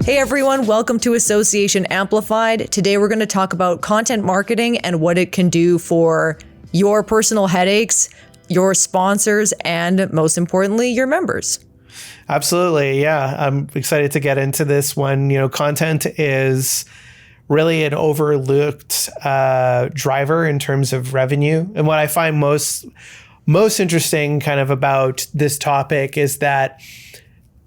Hey everyone, welcome to Association Amplified. Today we're going to talk about content marketing and what it can do for your personal headaches, your sponsors, and most importantly, your members. Absolutely. Yeah. I'm excited to get into this one. You know, content is really an overlooked driver in terms of revenue. And what I find most interesting kind of about this topic is that,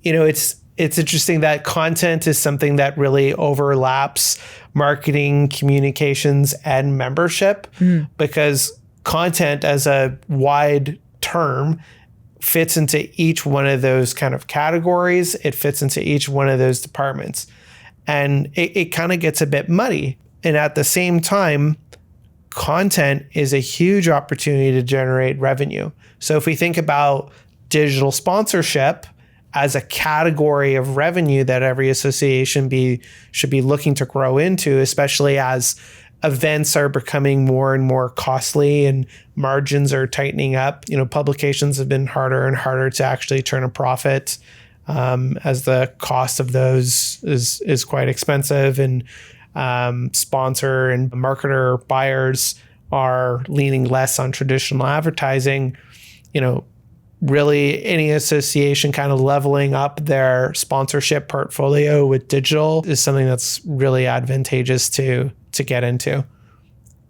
you know, it's interesting that content is something that really overlaps marketing, communications, and membership because content as a wide term fits into each one of those kind of categories. It fits into each one of those departments. And it kind of gets a bit muddy. And at the same time, content is a huge opportunity to generate revenue. So if we think about digital sponsorship as a category of revenue that every association should be looking to grow into, especially as events are becoming more and more costly and margins are tightening up. You know, publications have been harder and harder to actually turn a profit as the cost of those is quite expensive, and sponsor and marketer buyers are leaning less on traditional advertising. You know, really any association kind of leveling up their sponsorship portfolio with digital is something that's really advantageous to get into.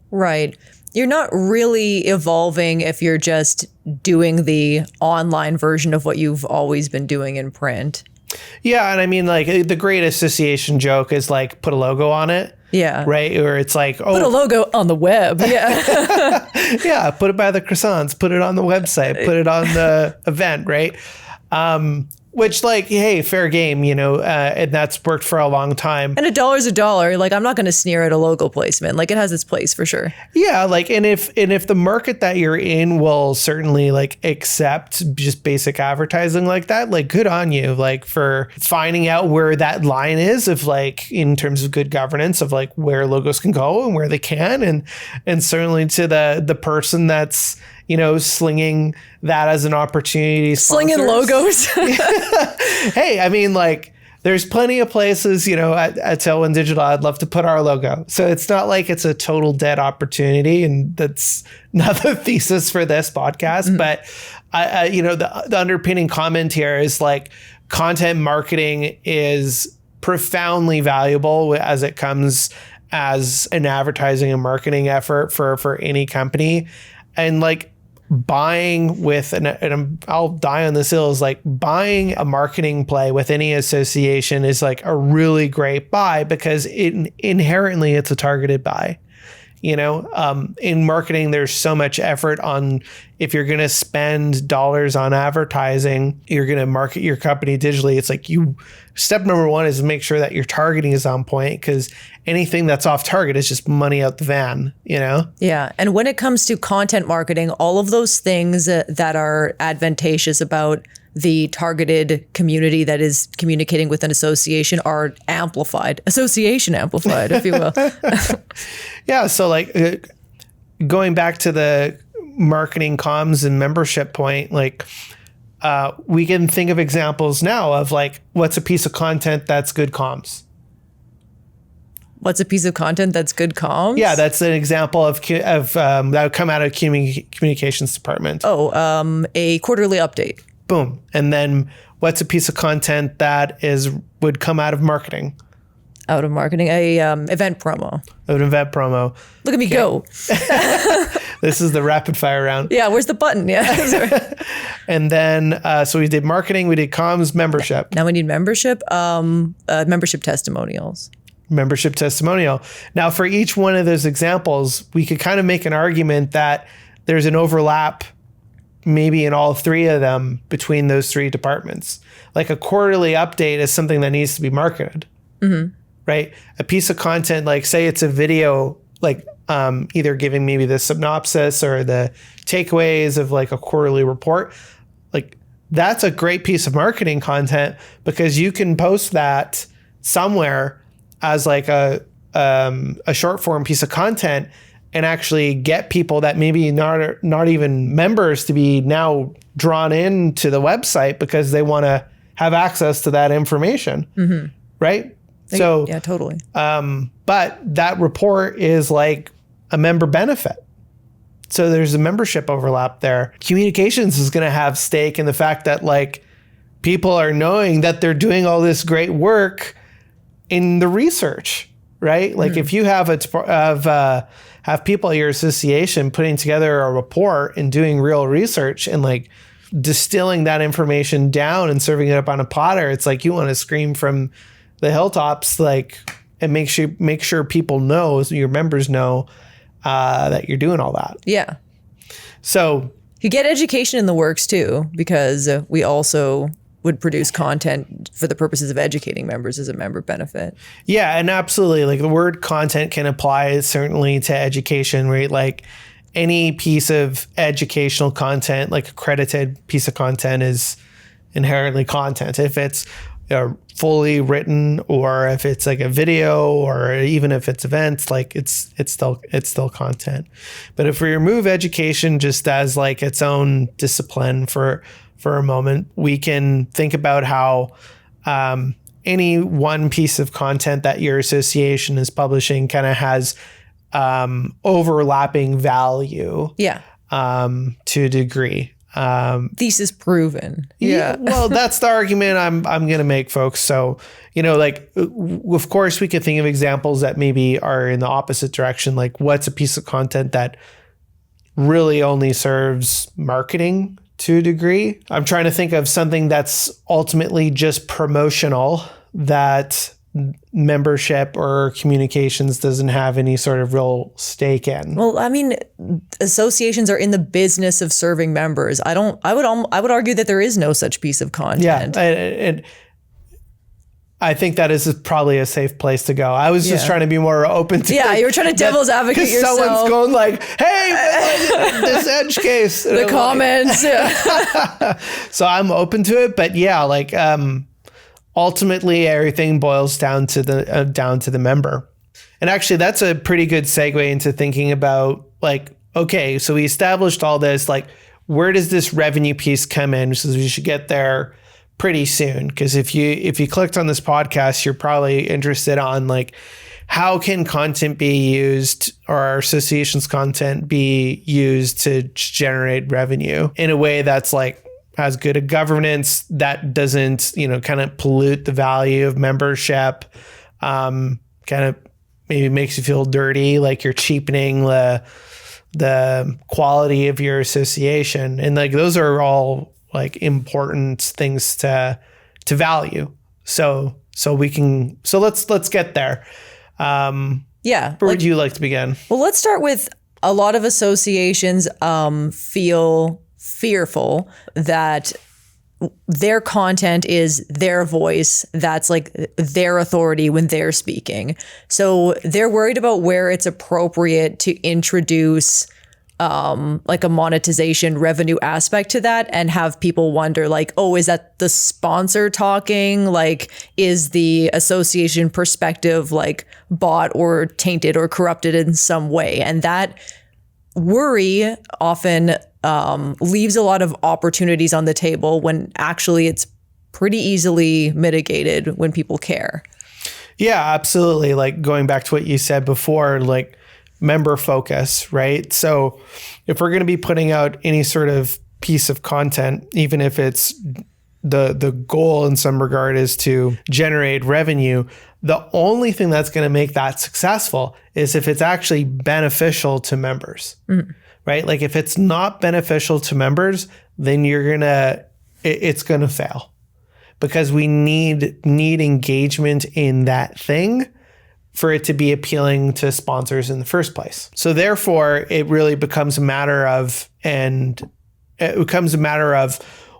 Right. You're not really evolving if you're just doing the online version of what you've always been doing in print. Yeah. And I mean, like, the great association joke is like, put a logo on it. Yeah. Right. Or it's like, oh, put a logo on the web. Yeah. Yeah. Put it by the croissants, put it on the website, put it on the event. Right. Which, like, hey, fair game, you know, and that's worked for a long time. And $1 is $1. Like, I'm not going to sneer at a logo placement. Like, it has its place for sure. Yeah, like, and if the market that you're in will certainly like accept just basic advertising like that, like, good on you, like, for finding out where that line is of, like, in terms of good governance of like where logos can go and where they can, and certainly to the person that's, you know, slinging that as an opportunity. Slinging logos. Hey, I mean, like, there's plenty of places, you know, at Tailwind Digital, I'd love to put our logo. So it's not like it's a total dead opportunity. And that's not the thesis for this podcast. But, you know, the underpinning comment here is like content marketing is profoundly valuable as it comes as an advertising and marketing effort for any company. And like, buying with, and I'll die on this hill, is like buying a marketing play with any association is like a really great buy because inherently it's a targeted buy. You know, in marketing, there's so much effort on, if you're going to spend dollars on advertising, you're going to market your company digitally. It's like step number one is to make sure that your targeting is on point, because anything that's off target is just money out the van, you know? Yeah. And when it comes to content marketing, all of those things that are advantageous about the targeted community that is communicating with an association are amplified, association amplified, if you will. Yeah. So like going back to the marketing comms and membership point, like we can think of examples now of like, what's a piece of content that's good comms? What's a piece of content that's good comms? Yeah, that's an example of that would come out of communications department. Oh, a quarterly update. Boom. And then what's a piece of content that would come out of marketing? Out of marketing, a event promo. An event promo. Look at me go. This is the rapid fire round. Yeah, where's the button? Yeah. And then, so we did marketing, we did comms, membership. Now we need membership, membership testimonials. Membership testimonial. Now, for each one of those examples, we could kind of make an argument that there's an overlap maybe in all three of them between those three departments. Like a quarterly update is something that needs to be marketed, right? A piece of content, like say it's a video, like either giving maybe the synopsis or the takeaways of like a quarterly report, like that's a great piece of marketing content because you can post that somewhere as like a short form piece of content, and actually get people that maybe not even members to be now drawn into the website because they want to have access to that information. Right? So yeah, totally. But that report is like a member benefit. So there's a membership overlap there. Communications is going to have stake in the fact that like people are knowing that they're doing all this great work in the research, right? Like if you have have people at your association putting together a report and doing real research and like distilling that information down and serving it up on a platter, it's like you want to scream from the hilltops, like, and make sure people know, so your members know that you're doing all that. Yeah. So you get education in the works too, because we also would produce content for the purposes of educating members as a member benefit. Yeah, and absolutely. Like the word content can apply certainly to education, right? Like any piece of educational content, like accredited piece of content is inherently content. If it's fully written, or if it's like a video, or even if it's events, like it's still content. But if we remove education just as like its own discipline for a moment, we can think about how any one piece of content that your association is publishing kind of has overlapping value. Yeah. To a degree. Thesis proven. Yeah. Well, that's the argument I'm going to make, folks. So, like, of course, we could think of examples that maybe are in the opposite direction. Like, what's a piece of content that really only serves marketing to a degree? I'm trying to think of something that's ultimately just promotional that membership or communications doesn't have any sort of real stake in. Well, I mean, associations are in the business of serving members. I would argue that there is no such piece of content. Yeah, and I think that is probably a safe place to go. I was just trying to be more open to. Yeah, you were trying to devil's advocate yourself. Someone's going like, "Hey, this edge case." The comments. Yeah. So I'm open to it, but yeah, like. Ultimately, everything boils down to the member. And actually, that's a pretty good segue into thinking about like, okay, so we established all this, like, where does this revenue piece come in? So we should get there pretty soon. Because if you clicked on this podcast, you're probably interested on like, how can content be used, or our association's content be used to generate revenue in a way that's like, has good a governance that doesn't, kind of pollute the value of membership, kind of maybe makes you feel dirty, like you're cheapening the quality of your association. And like, those are all like important things to value. So let's get there. Yeah. Where would you like to begin? Well, let's start with a lot of associations feel fearful that their content is their voice. That's like their authority when they're speaking. So they're worried about where it's appropriate to introduce like a monetization revenue aspect to that, and have people wonder like, oh, is that the sponsor talking? Like, is the association perspective like bought or tainted or corrupted in some way? And that worry often leaves a lot of opportunities on the table when actually it's pretty easily mitigated when people care. Yeah, absolutely. Like going back to what you said before, like member focus, right? So if we're going to be putting out any sort of piece of content, even if it's the goal in some regard is to generate revenue, the only thing that's going to make that successful is if it's actually beneficial to members. Right? Like if it's not beneficial to members, then it's going to fail, because we need engagement in that thing for it to be appealing to sponsors in the first place. So therefore, it really becomes a matter of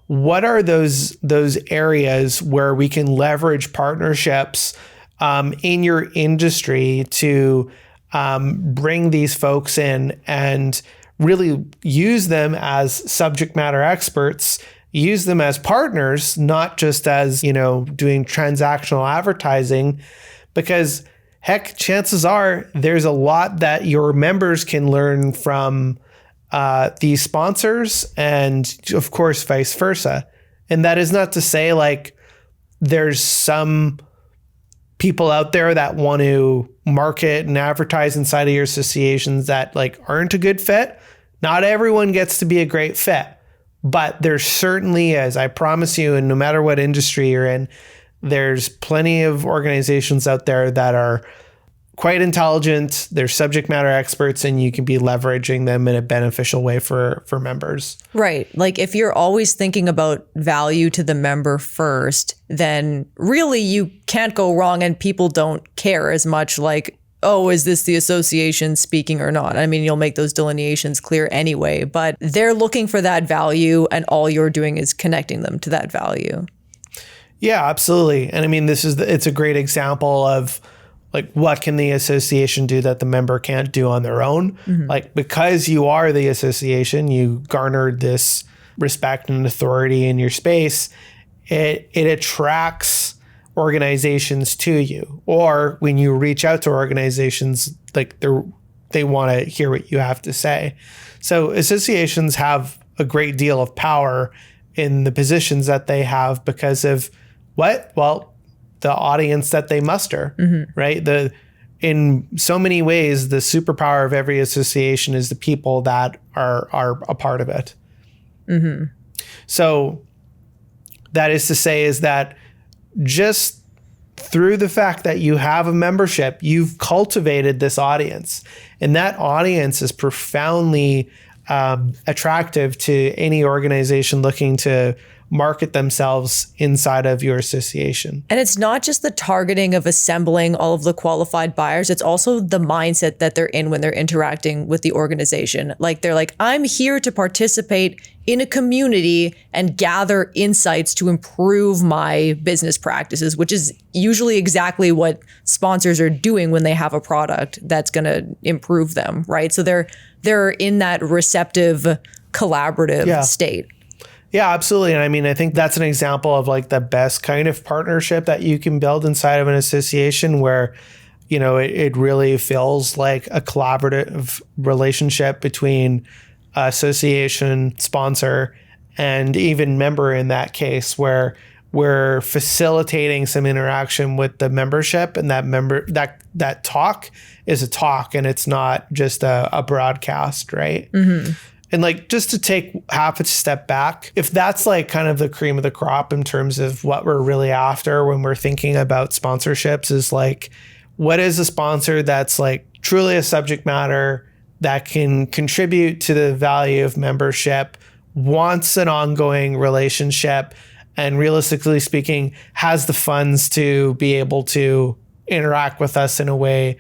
what are those areas where we can leverage partnerships in your industry to bring these folks in and really use them as subject matter experts, use them as partners, not just as, doing transactional advertising. Because, heck, chances are there's a lot that your members can learn from these sponsors, and of course, vice versa. And that is not to say like there's some people out there that want to market and advertise inside of your associations that like aren't a good fit. Not everyone gets to be a great fit, but there certainly is. I promise you, and no matter what industry you're in, there's plenty of organizations out there that are quite intelligent. They're subject matter experts, and you can be leveraging them in a beneficial way for members. Right. Like if you're always thinking about value to the member first, then really you can't go wrong, and people don't care as much like, oh, is this the association speaking or not? I mean, you'll make those delineations clear anyway, but they're looking for that value, and all you're doing is connecting them to that value. Yeah, absolutely. And I mean, it's a great example of like, what can the association do that the member can't do on their own? Mm-hmm. Like, because you are the association, you garnered this respect and authority in your space. It attracts organizations to you. Or when you reach out to organizations, like they want to hear what you have to say. So associations have a great deal of power in the positions that they have because of what? Well, the audience that they muster, right? In so many ways, the superpower of every association is the people that are a part of it. Mm-hmm. So that is to say is that just through the fact that you have a membership, you've cultivated this audience, and that audience is profoundly attractive to any organization looking to market themselves inside of your association. And it's not just the targeting of assembling all of the qualified buyers. It's also the mindset that they're in when they're interacting with the organization. Like they're like, I'm here to participate in a community and gather insights to improve my business practices, which is usually exactly what sponsors are doing when they have a product that's going to improve them, right? So they're in that receptive, collaborative state. Yeah, absolutely. And I mean, I think that's an example of like the best kind of partnership that you can build inside of an association where, you know, it really feels like a collaborative relationship between association, sponsor, and even member in that case, where we're facilitating some interaction with the membership, and that talk is a talk and it's not just a broadcast, right? Mm-hmm. And like, just to take half a step back, if that's like kind of the cream of the crop in terms of what we're really after when we're thinking about sponsorships, is like, what is a sponsor that's like truly a subject matter that can contribute to the value of membership, wants an ongoing relationship, and realistically speaking, has the funds to be able to interact with us in a way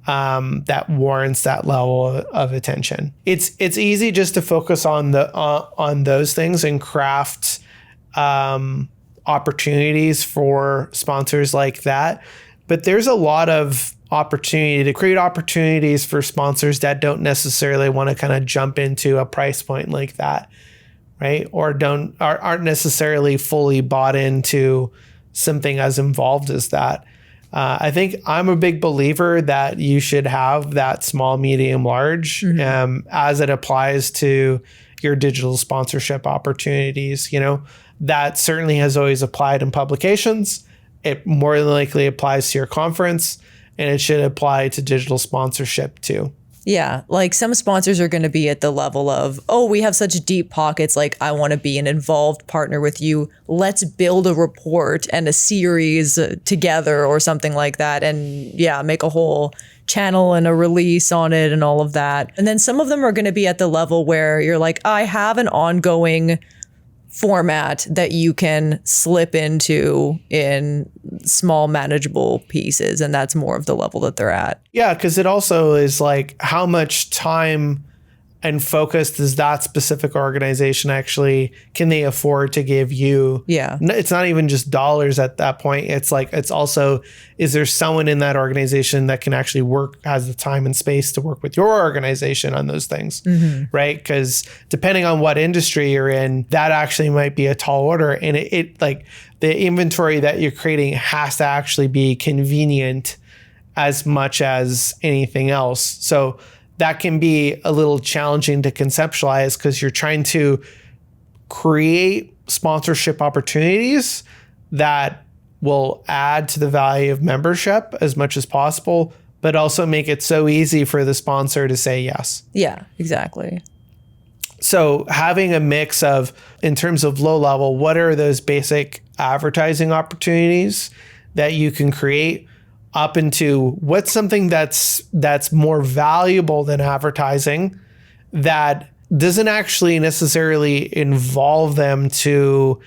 that warrants that level of attention. It's easy just to focus on those things and craft opportunities for sponsors like that. But there's a lot of opportunity to create opportunities for sponsors that don't necessarily want to kind of jump into a price point like that, right? Or aren't necessarily fully bought into something as involved as that. I think I'm a big believer that you should have that small, medium, large as it applies to your digital sponsorship opportunities. You know, that certainly has always applied in publications. It more than likely applies to your conference, and it should apply to digital sponsorship too. Yeah, like some sponsors are going to be at the level of, oh, we have such deep pockets, like I want to be an involved partner with you. Let's build a report and a series together or something like that. And yeah, make a whole channel and a release on it and all of that. And then some of them are going to be at the level where you're like, I have an ongoing format that you can slip into in small manageable pieces, and that's more of the level that they're at. Yeah, because it also is like, how much time and focus does that specific organization actually, can they afford to give you? Yeah. It's not even just dollars at that point. It's like, it's also, is there someone in that organization that can actually has the time and space to work with your organization on those things, right? Because depending on what industry you're in, that actually might be a tall order. And it like the inventory that you're creating has to actually be convenient as much as anything else. So that can be a little challenging to conceptualize because you're trying to create sponsorship opportunities that will add to the value of membership as much as possible, but also make it so easy for the sponsor to say yes. Yeah, exactly. So having a mix of, in terms of low level, what are those basic advertising opportunities that you can create, up into what's something that's more valuable than advertising that doesn't actually necessarily involve them to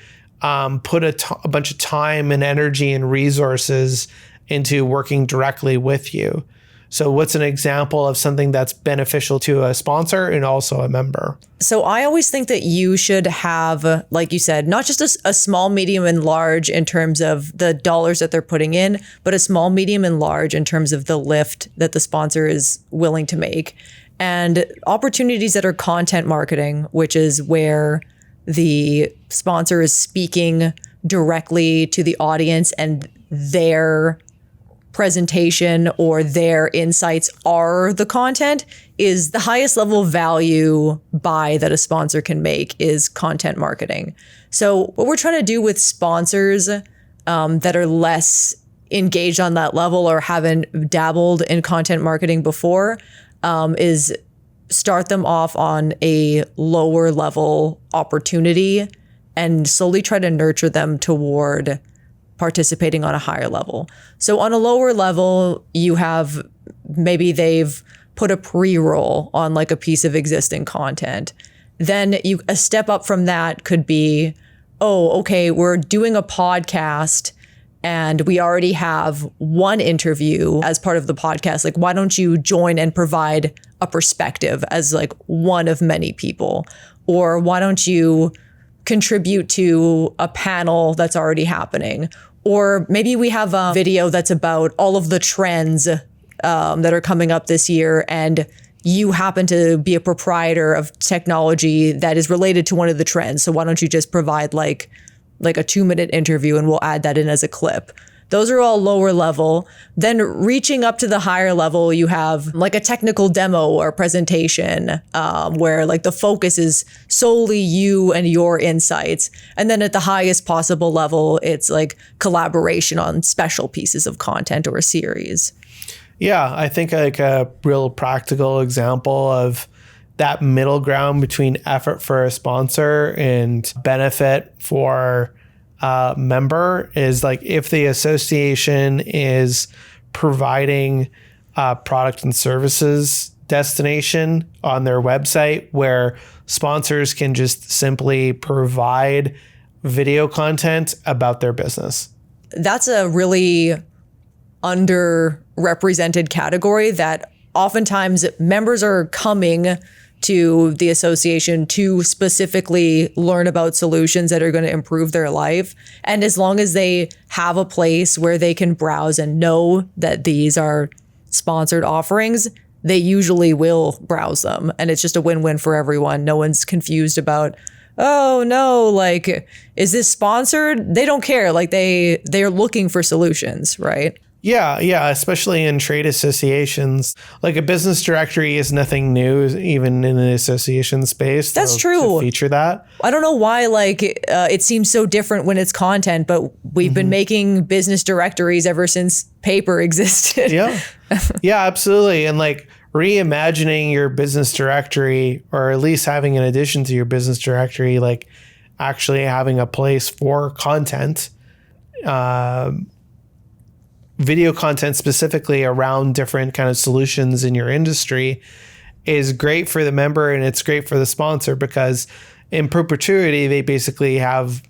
put a bunch of time and energy and resources into working directly with you. So what's an example of something that's beneficial to a sponsor and also a member? So I always think that you should have, like you said, not just a small, medium, and large in terms of the dollars that they're putting in, but a small, medium, and large in terms of the lift that the sponsor is willing to make. And opportunities that are content marketing, which is where the sponsor is speaking directly to the audience and their presentation or their insights are the content, is the highest level value buy that a sponsor can make is content marketing. So what we're trying to do with sponsors that are less engaged on that level or haven't dabbled in content marketing before is start them off on a lower level opportunity and slowly try to nurture them toward participating on a higher level. So on a lower level, you have maybe they've put a pre-roll on like a piece of existing content. Then a step up from that could be, oh, okay, we're doing a podcast and we already have one interview as part of the podcast. Like, why don't you join and provide a perspective as like one of many people? Or why don't you contribute to a panel that's already happening? Or maybe we have a video that's about all of the trends that are coming up this year, and you happen to be a proprietor of technology that is related to one of the trends. So why don't you just provide like a 2-minute interview and we'll add that in as a clip. Those are all lower level. Then reaching up to the higher level, you have like a technical demo or presentation where like the focus is solely you and your insights. And then at the highest possible level, it's like collaboration on special pieces of content or a series. Yeah, I think like a real practical example of that middle ground between effort for a sponsor and benefit for member is like if the association is providing a product and services destination on their website where sponsors can just simply provide video content about their business. That's a really underrepresented category that oftentimes members are coming to the association to specifically learn about solutions that are going to improve their life. And as long as they have a place where they can browse and know that these are sponsored offerings, they usually will browse them. And it's just a win-win for everyone. No one's confused about, oh no, like, is this sponsored? They don't care. Like they're looking for solutions, right? Yeah, especially in trade associations. Like a business directory is nothing new, even in the association space. That's true. To feature that. I don't know why it seems so different when it's content, but we've been making business directories ever since paper existed. Yeah, absolutely. And like reimagining your business directory, or at least having an addition to your business directory, like actually having a place for content. Video content specifically around different kind of solutions in your industry is great for the member and it's great for the sponsor because in perpetuity, they basically have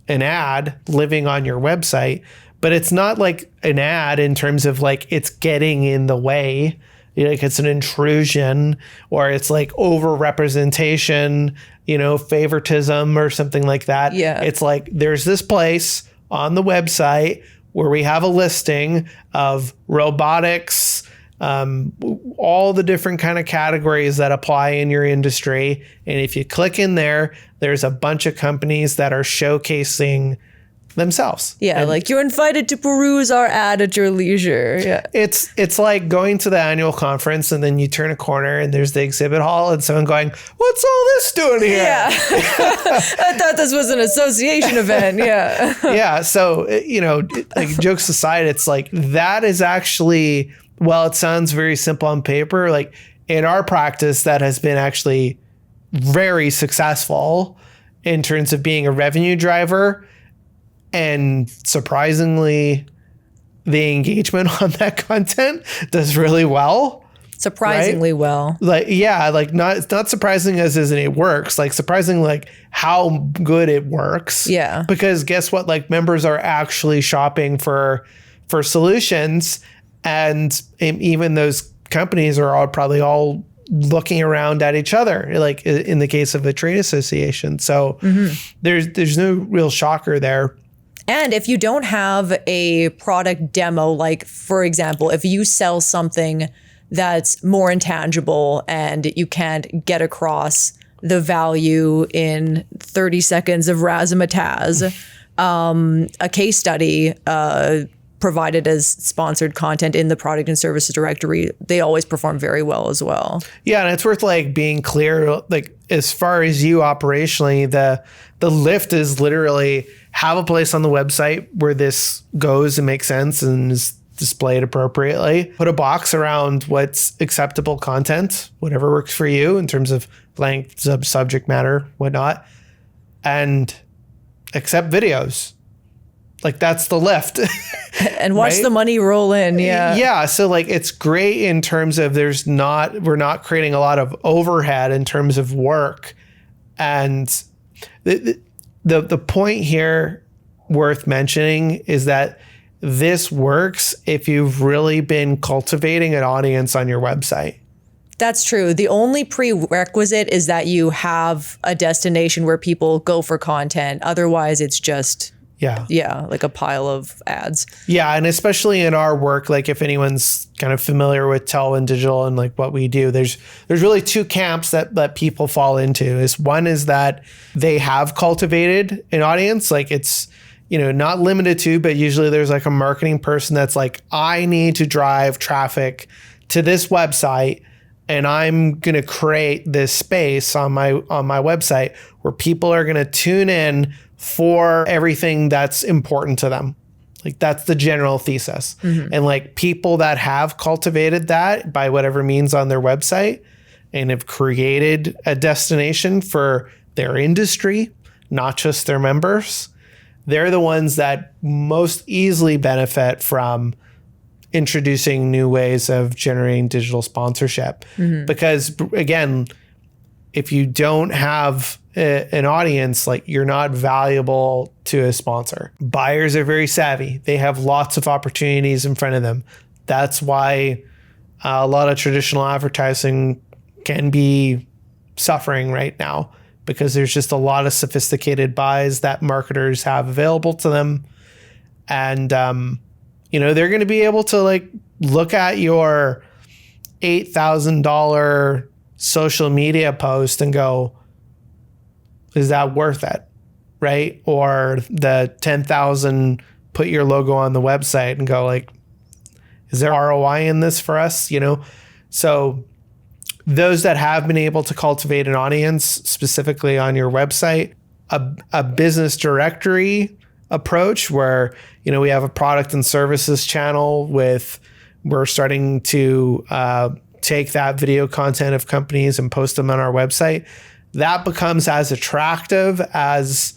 an ad living on your website, but it's not like an ad in terms of like it's getting in the way. Like it's an intrusion or it's like over-representation, favoritism or something like that. Yeah. It's like there's this place on the website where we have a listing of robotics, all the different kind of categories that apply in your industry. And if you click in there, there's a bunch of companies that are showcasing themselves. Yeah, And like you're invited to peruse our ad at your leisure. Yeah. it's like going to the annual conference and then you turn a corner and there's the exhibit hall and someone going, "What's all this doing here?" Yeah. I thought this was an association event. Yeah. Yeah. So, like jokes aside, it's like that is actually, well, it sounds very simple on paper. Like in our practice, that has been actually very successful in terms of being a revenue driver. And surprisingly, the engagement on that content does really well. Surprisingly well. Like, yeah, like it's not surprising as in it works, like surprising like how good it works. Yeah. Because guess what? Like members are actually shopping for solutions, and even those companies are probably all looking around at each other, like in the case of a trade association. So there's no real shocker there. And if you don't have a product demo, like for example, if you sell something that's more intangible and you can't get across the value in 30 seconds of razzmatazz, a case study provided as sponsored content in the product and services directory, they always perform very well as well. Yeah, and it's worth like being clear, like as far as you operationally, the lift is literally have a place on the website where this goes and makes sense and is displayed appropriately. Put a box around what's acceptable content, whatever works for you in terms of length, subject matter, whatnot, and accept videos. Like that's the lift. And watch the money roll in. Yeah. Yeah. So like it's great in terms of we're not creating a lot of overhead in terms of work. And the point here worth mentioning is that this works if you've really been cultivating an audience on your website. That's true. The only prerequisite is that you have a destination where people go for content. Otherwise, it's just like a pile of ads. Yeah, and especially in our work, like if anyone's kind of familiar with Tailwind Digital and like what we do, there's really two camps that people fall into. One is that they have cultivated an audience, like it's not limited to, but usually there's like a marketing person that's like, I need to drive traffic to this website, and I'm going to create this space on my website where people are going to tune in for everything that's important to them. Like that's the general thesis. And like people that have cultivated that by whatever means on their website and have created a destination for their industry, not just their members, they're the ones that most easily benefit from introducing new ways of generating digital sponsorship. Because again, if you don't have an audience, like you're not valuable to a sponsor. Buyers are very savvy. They have lots of opportunities in front of them. That's why a lot of traditional advertising can be suffering right now, because there's just a lot of sophisticated buys that marketers have available to them. And, they're going to be able to like look at your $8,000 social media post and go, is that worth it? Right? Or the 10,000, put your logo on the website and go like, is there ROI in this for us? So those that have been able to cultivate an audience specifically on your website, a business directory approach where, we have a product and services channel we're starting to take that video content of companies and post them on our website. That becomes as attractive as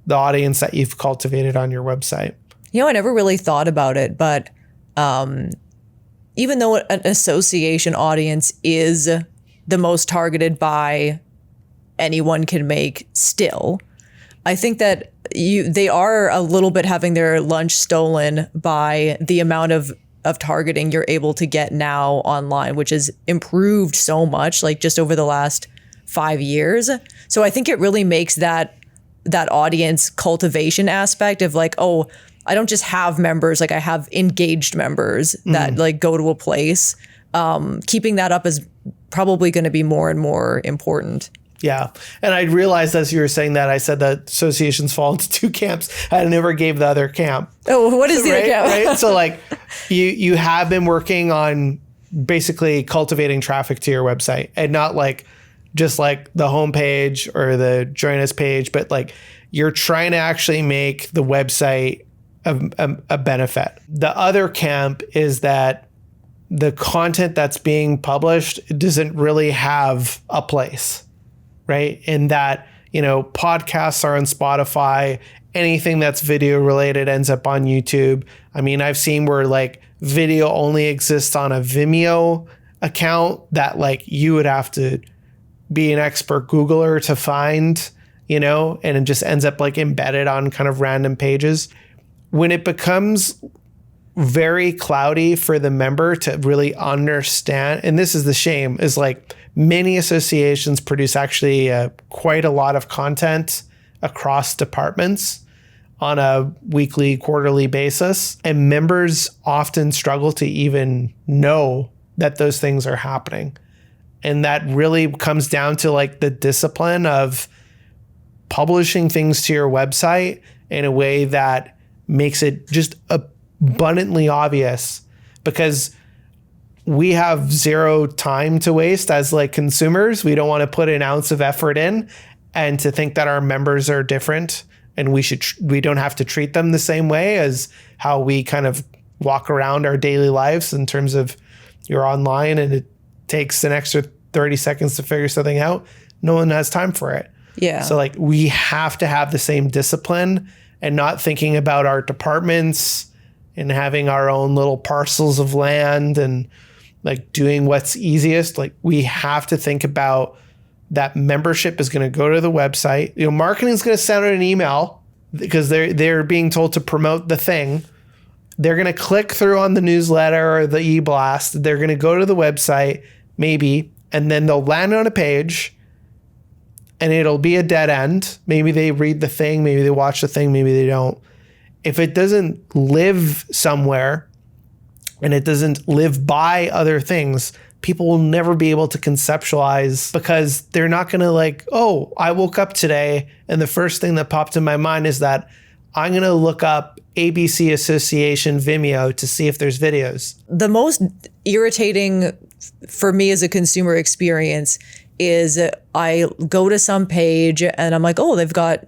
the audience that you've cultivated on your website. I never really thought about it, but even though an association audience is the most targeted by anyone can make still, I think that they are a little bit having their lunch stolen by the amount of targeting you're able to get now online, which has improved so much, like just over the last 5 years. So I think it really makes that audience cultivation aspect of like, oh, I don't just have members, like I have engaged members that like go to a place. Keeping that up is probably going to be more and more important. Yeah. And I realized as you were saying that, I said that associations fall into two camps. I never gave the other camp. Oh, what is the other camp? Right. So like you have been working on basically cultivating traffic to your website, and not like just like the homepage or the join us page, but like you're trying to actually make the website a benefit. The other camp is that the content that's being published doesn't really have a place, right? In that, podcasts are on Spotify, anything that's video related ends up on YouTube. I mean, I've seen where like video only exists on a Vimeo account that like you would have to be an expert Googler to find, and it just ends up like embedded on kind of random pages. When it becomes very cloudy for the member to really understand, and this is the shame, is like many associations produce actually quite a lot of content across departments on a weekly, quarterly basis. And members often struggle to even know that those things are happening. And that really comes down to like the discipline of publishing things to your website in a way that makes it just abundantly obvious, because we have zero time to waste as like consumers. We don't want to put an ounce of effort in and to think that our members are different and we don't have to treat them the same way as how we kind of walk around our daily lives in terms of you're online and it takes an extra 30 seconds to figure something out. No one has time for it. Yeah. So like we have to have the same discipline and not thinking about our departments and having our own little parcels of land and like doing what's easiest. Like we have to think about that membership is going to go to the website. Marketing is going to send out an email because they're being told to promote the thing. They're going to click through on the newsletter or the e-blast. They're going to go to the website maybe, and then they'll land on a page and it'll be a dead end. Maybe they read the thing, maybe they watch the thing, maybe they don't. If it doesn't live somewhere and it doesn't live by other things, people will never be able to conceptualize, because they're not going to like, oh, I woke up today and the first thing that popped in my mind is that I'm going to look up ABC Association Vimeo to see if there's videos. The most irritating for me as a consumer experience is I go to some page and I'm like, oh, they've got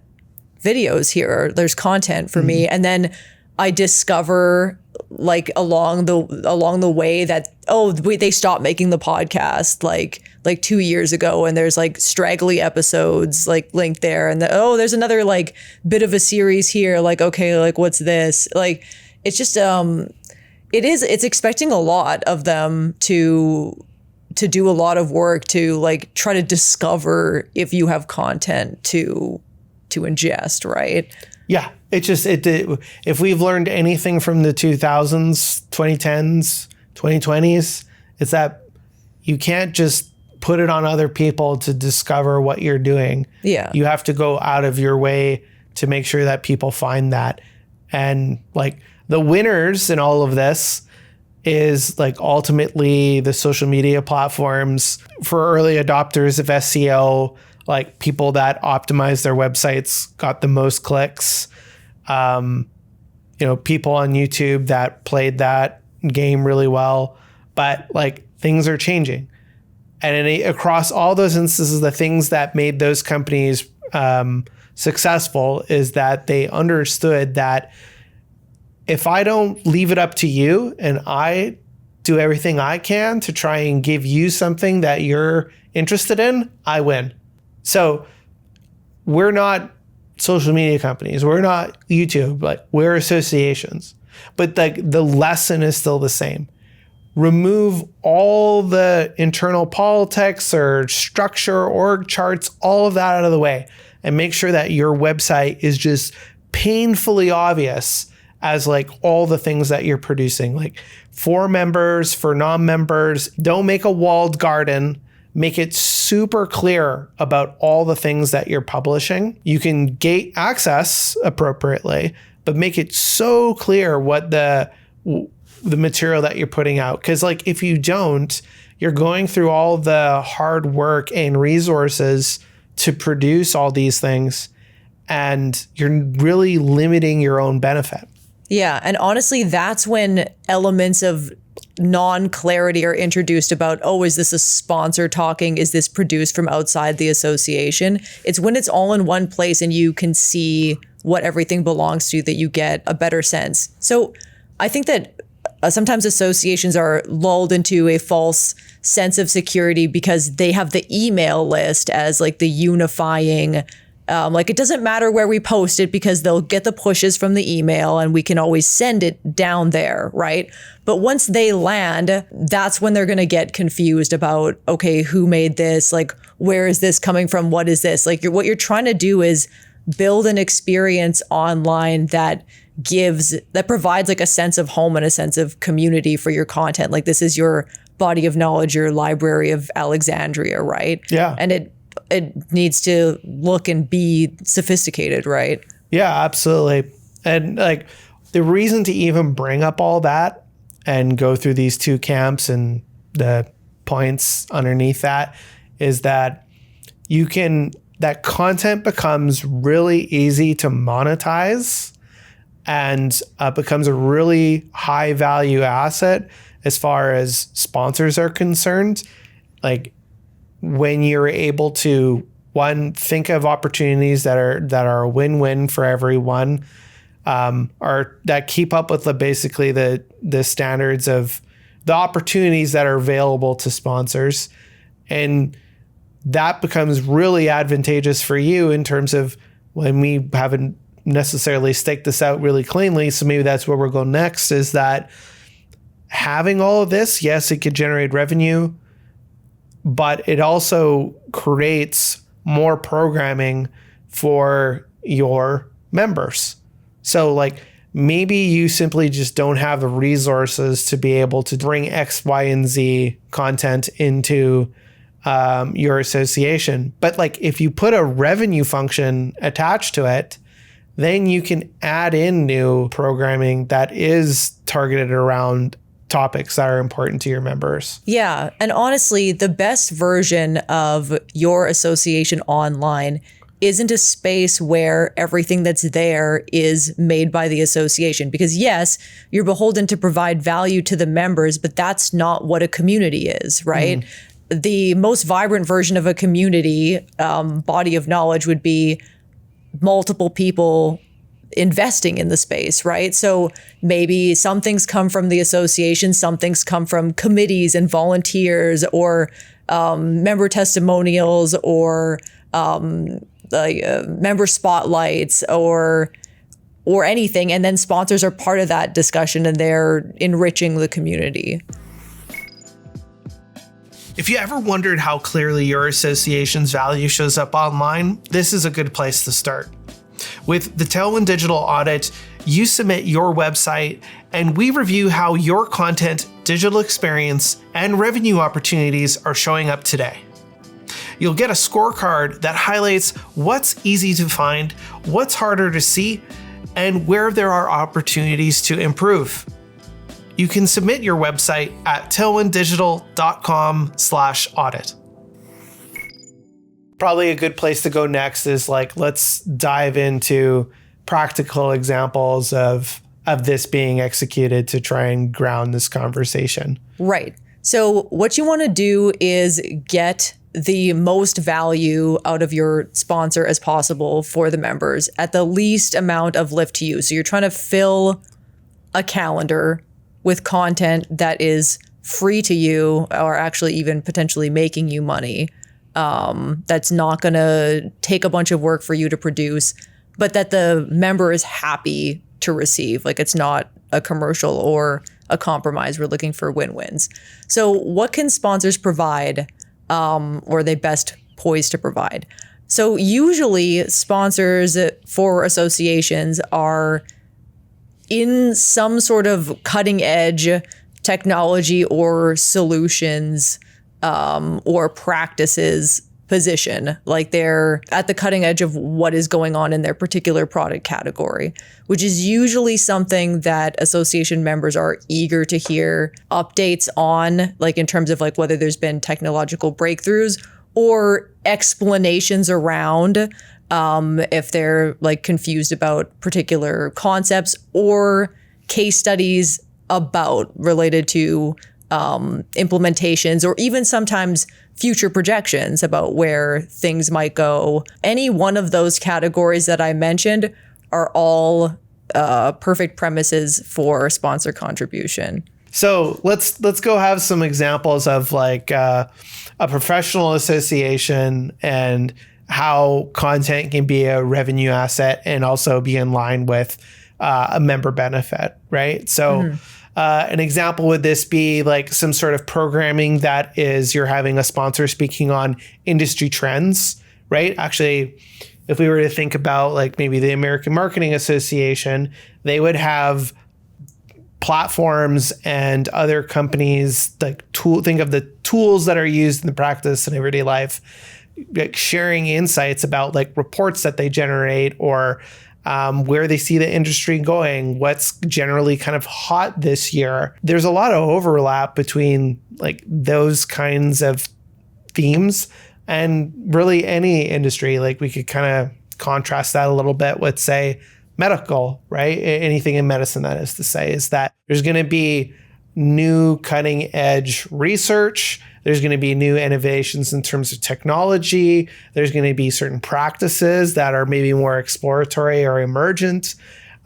videos here. There's content for me. And then I discover like along the way that, they stopped making the podcast like 2 years ago, and there's like straggly episodes like linked there, and there's another like bit of a series here, like, okay, like what's this? Like it's just it's expecting a lot of them to do a lot of work to like try to discover if you have content to ingest, right? Yeah. If we've learned anything from the 2000s, 2010s, 2020s, it's that you can't just put it on other people to discover what you're doing. Yeah. You have to go out of your way to make sure that people find that. And like the winners in all of this is like ultimately the social media platforms. For early adopters of SEO, like people that optimize their websites got the most clicks. People on YouTube that played that game really well, but like things are changing. And across all those instances, the things that made those companies successful is that they understood that if I don't leave it up to you and I do everything I can to try and give you something that you're interested in, I win. So we're not social media companies. We're not YouTube, like we're associations. But like the lesson is still the same. Remove all the internal politics or structure, org charts, all of that out of the way, and make sure that your website is just painfully obvious as like all the things that you're producing, like for members, for non-members. Don't make a walled garden. Make it super clear about all the things that you're publishing. You can gate access appropriately, but make it so clear what the material that you're putting out. Because like if you don't, you're going through all the hard work and resources to produce all these things, and you're really limiting your own benefit. Yeah. And honestly, that's when elements of non-clarity are introduced about, oh, is this a sponsor talking? Is this produced from outside the association? It's when it's all in one place and you can see what everything belongs to that you get a better sense. So I think that sometimes associations are lulled into a false sense of security because they have the email list as like the unifying. Like it doesn't matter where we post it because they'll get the pushes from the email and we can always send it down there, right? But once they land, that's when they're going to get confused about, okay, who made this? Like, where is this coming from? What is this? Like what you're trying to do is build an experience online that provides like a sense of home and a sense of community for your content. Like this is your body of knowledge, your library of Alexandria, right? Yeah. And it needs to look and be sophisticated, right? Yeah, absolutely. And like the reason to even bring up all that and go through these two camps and the points underneath that is that that content becomes really easy to monetize and becomes a really high value asset as far as sponsors are concerned. Like when you're able to, one, think of opportunities that are a win-win for everyone, or that keep up with basically the standards of the opportunities that are available to sponsors. And that becomes really advantageous for you in terms of when we haven't necessarily staked this out really cleanly. So maybe that's where we're going next, is that having all of this, yes, it could generate revenue, but it also creates more programming for your members. So like maybe you simply just don't have the resources to be able to bring X, Y, and Z content into your association. But like if you put a revenue function attached to it, then you can add in new programming that is targeted around topics that are important to your members. Yeah. And honestly, the best version of your association online isn't a space where everything that's there is made by the association. Because yes, you're beholden to provide value to the members, but that's not what a community is, right? The most vibrant version of a community body of knowledge would be multiple people investing in the space, right? So maybe some things come from the association, some things come from committees and volunteers or member testimonials or member spotlights or anything. And then sponsors are part of that discussion and they're enriching the community. If you ever wondered how clearly your association's value shows up online, this is a good place to start. With the Tailwind Digital Audit, you submit your website and we review how your content, digital experience, and revenue opportunities are showing up today. You'll get a scorecard that highlights what's easy to find, what's harder to see, and where there are opportunities to improve. You can submit your website at tailwinddigital.com/audit. Probably a good place to go next is like, let's dive into practical examples of this being executed to try and ground this conversation. Right. So what you want to do is get the most value out of your sponsor as possible for the members at the least amount of lift to you. So you're trying to fill a calendar with content that is free to you or actually even potentially making you money. That's not going to take a bunch of work for you to produce, but that the member is happy to receive. Like it's not a commercial or a compromise. We're looking for win-wins. So what can sponsors provide, or are they best poised to provide? So usually sponsors for associations are in some sort of cutting edge technology or solutions or practices position, like they're at the cutting edge of what is going on in their particular product category, which is usually something that association members are eager to hear updates on, like in terms of like whether there's been technological breakthroughs or explanations around if they're like confused about particular concepts, or case studies about related to implementations, or even sometimes future projections about where things might go. Any one of those categories that I mentioned are all perfect premises for sponsor contribution. So let's go have some examples of like a professional association and how content can be a revenue asset and also be in line with a member benefit, right? So an example would this be like some sort of programming that is you're having a sponsor speaking on industry trends, right? Actually, if we were to think about like maybe the American Marketing Association, they would have platforms and other companies like think of the tools that are used in the practice in everyday life, like sharing insights about like reports that they generate, or where they see the industry going, what's generally kind of hot this year. There's a lot of overlap between like those kinds of themes and really any industry. Like we could kind of contrast that a little bit with, say, medical, right? Anything in medicine, that is to say, is that there's going to be new cutting edge research. There's going to be new innovations in terms of technology. There's going to be certain practices that are maybe more exploratory or emergent.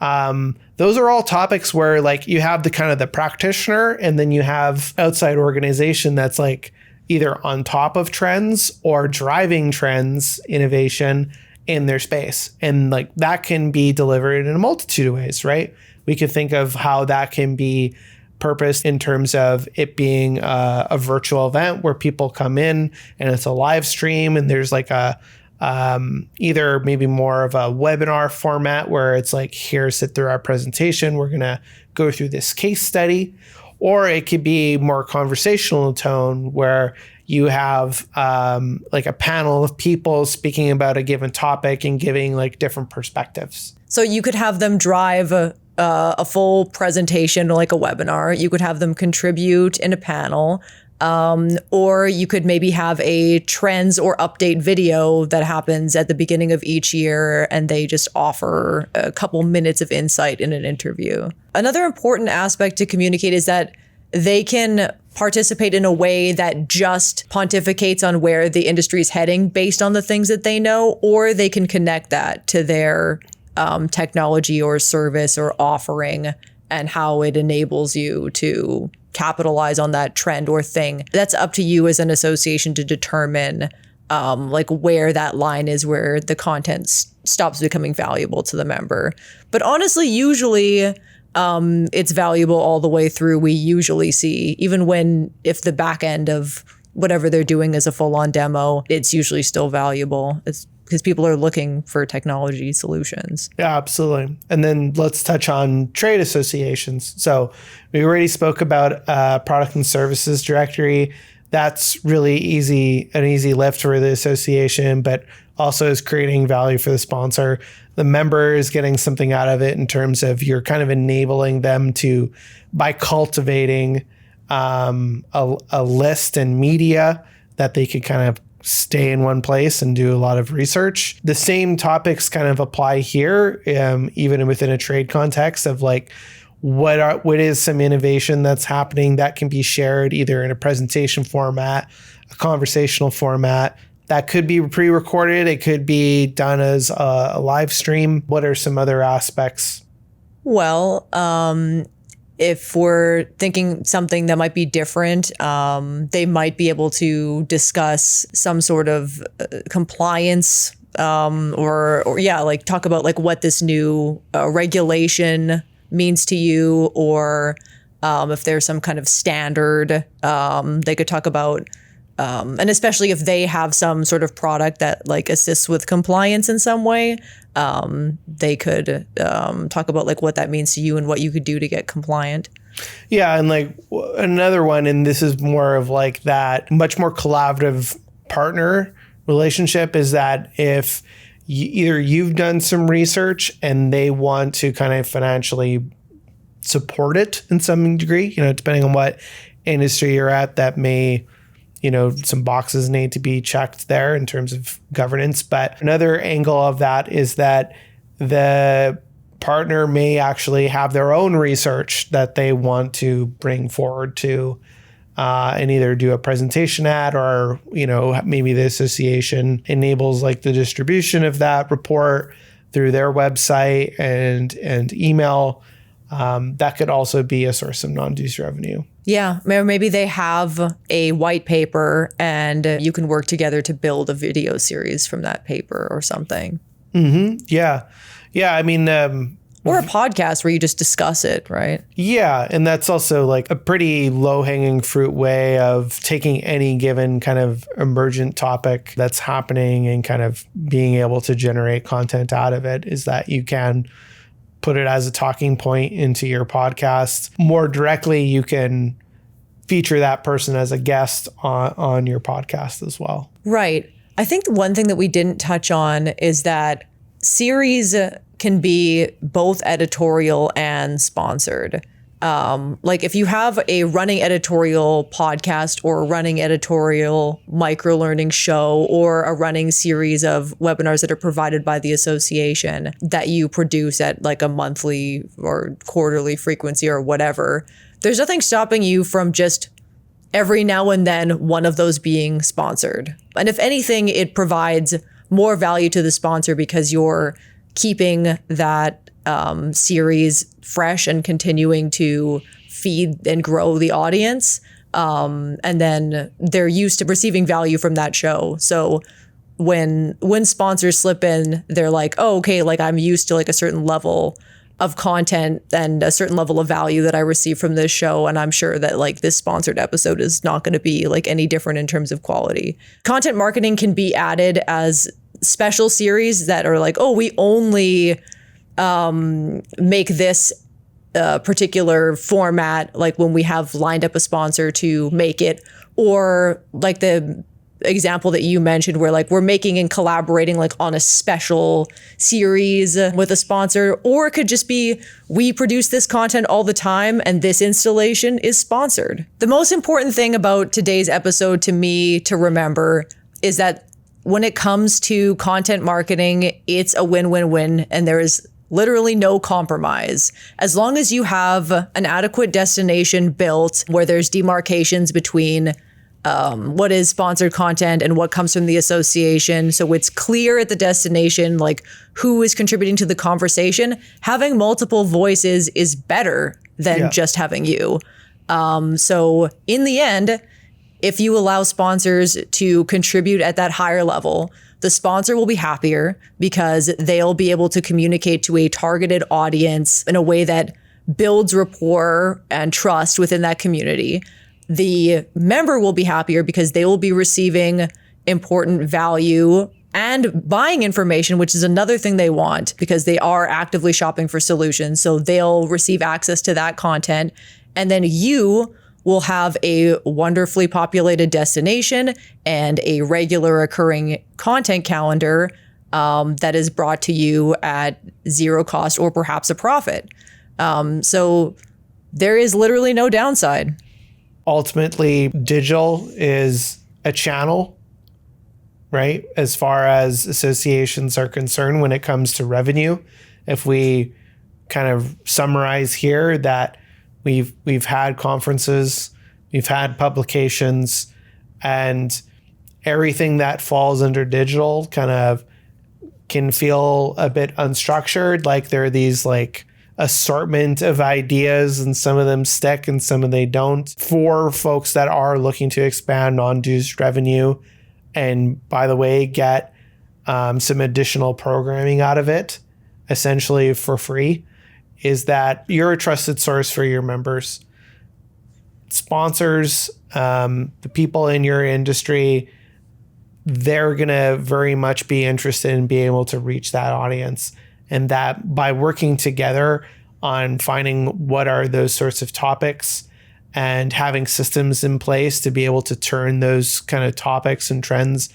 Those are all topics where like you have the kind of the practitioner, and then you have outside organization that's like either on top of trends or driving trends, innovation in their space. And like that can be delivered in a multitude of ways, right? We could think of how that can be purposed in terms of it being a virtual event where people come in and it's a live stream, and there's like a either maybe more of a webinar format where it's like, here, sit through our presentation, we're going to go through this case study. Or it could be more conversational tone where you have like a panel of people speaking about a given topic and giving like different perspectives. So you could have them drive a full presentation, like a webinar. You could have them contribute in a panel. Or you could maybe have a trends or update video that happens at the beginning of each year, and they just offer a couple minutes of insight in an interview. Another important aspect to communicate is that they can participate in a way that just pontificates on where the industry is heading based on the things that they know, or they can connect that to their technology or service or offering and how it enables you to capitalize on that trend or thing. That's up to you as an association to determine like where that line is, where the content stops becoming valuable to the member. But honestly, usually it's valuable all the way through. We usually see, even if the back end of whatever they're doing is a full-on demo, it's usually still valuable. It's because people are looking for technology solutions. Yeah, absolutely. And then let's touch on trade associations. So we already spoke about product and services directory. That's really an easy lift for the association, but also is creating value for the sponsor. The member is getting something out of it in terms of you're kind of enabling them to, by cultivating a list and media that they could kind of stay in one place and do a lot of research. The same topics kind of apply here, even within a trade context of like, what is some innovation that's happening that can be shared either in a presentation format, a conversational format. That could be pre-recorded. It could be done as a live stream. What are some other aspects? Well, if we're thinking something that might be different, they might be able to discuss some sort of compliance or like talk about like what this new regulation means to you, or if there's some kind of standard, they could talk about, and especially if they have some sort of product that like assists with compliance in some way, they could talk about like what that means to you and what you could do to get compliant. Yeah, and like another one, and this is more of like that much more collaborative partner relationship, is that if either you've done some research and they want to kind of financially support it in some degree, depending on what industry you're at, that may some boxes need to be checked there in terms of governance. But another angle of that is that the partner may actually have their own research that they want to bring forward to and either do a presentation at, or, maybe the association enables like the distribution of that report through their website and email. That could also be a source of non-dues revenue. Yeah, or maybe they have a white paper and you can work together to build a video series from that paper or something. Mm-hmm. Yeah. I mean, or a podcast where you just discuss it, right? Yeah. And that's also like a pretty low-hanging fruit way of taking any given kind of emergent topic that's happening and kind of being able to generate content out of it, is that you can put it as a talking point into your podcast. More directly, you can feature that person as a guest on your podcast as well. Right. I think the one thing that we didn't touch on is that series can be both editorial and sponsored. Like if you have a running editorial podcast or a running editorial micro-learning show or a running series of webinars that are provided by the association that you produce at like a monthly or quarterly frequency or whatever, there's nothing stopping you from just every now and then one of those being sponsored. And if anything, it provides more value to the sponsor because you're keeping that series fresh and continuing to feed and grow the audience. And then they're used to receiving value from that show. So when sponsors slip in, they're like, oh, okay, like I'm used to like a certain level of content and a certain level of value that I receive from this show. And I'm sure that like this sponsored episode is not going to be like any different in terms of quality. Content marketing can be added as special series that are like, oh, we only make this particular format, like when we have lined up a sponsor to make it, or like the example that you mentioned where like we're making and collaborating like on a special series with a sponsor, or it could just be we produce this content all the time and this installation is sponsored. The most important thing about today's episode to me to remember is that when it comes to content marketing, it's a win-win-win and there is literally no compromise. As long as you have an adequate destination built where there's demarcations between what is sponsored content and what comes from the association. So it's clear at the destination, like who is contributing to the conversation. Having multiple voices is better than just having you. So in the end, if you allow sponsors to contribute at that higher level, the sponsor will be happier because they'll be able to communicate to a targeted audience in a way that builds rapport and trust within that community. The member will be happier because they will be receiving important value and buying information, which is another thing they want because they are actively shopping for solutions. So they'll receive access to that content. And then you will have a wonderfully populated destination and a regular occurring content calendar that is brought to you at zero cost or perhaps a profit. So there is literally no downside. Ultimately, digital is a channel, right? As far as associations are concerned when it comes to revenue. If we kind of summarize here that we've had conferences, we've had publications, and everything that falls under digital kind of can feel a bit unstructured. Like there are these like assortment of ideas and some of them stick and some of they don't. For folks that are looking to expand non-dues revenue and, by the way, get some additional programming out of it, essentially for free, is that you're a trusted source for your members. Sponsors, the people in your industry, they're going to very much be interested in being able to reach that audience. And that by working together on finding what are those sorts of topics and having systems in place to be able to turn those kind of topics and trends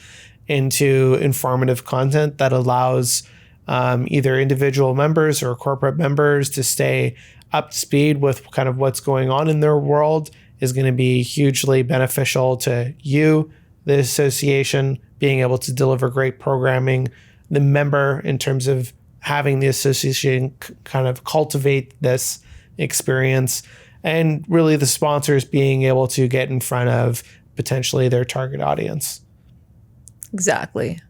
into informative content that allows either individual members or corporate members to stay up to speed with kind of what's going on in their world is going to be hugely beneficial to you, the association, being able to deliver great programming, the member in terms of having the association kind of cultivate this experience, and really the sponsors being able to get in front of potentially their target audience. Exactly.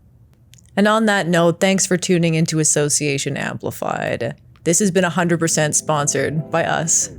And on that note, thanks for tuning into Association Amplified. This has been 100% sponsored by us.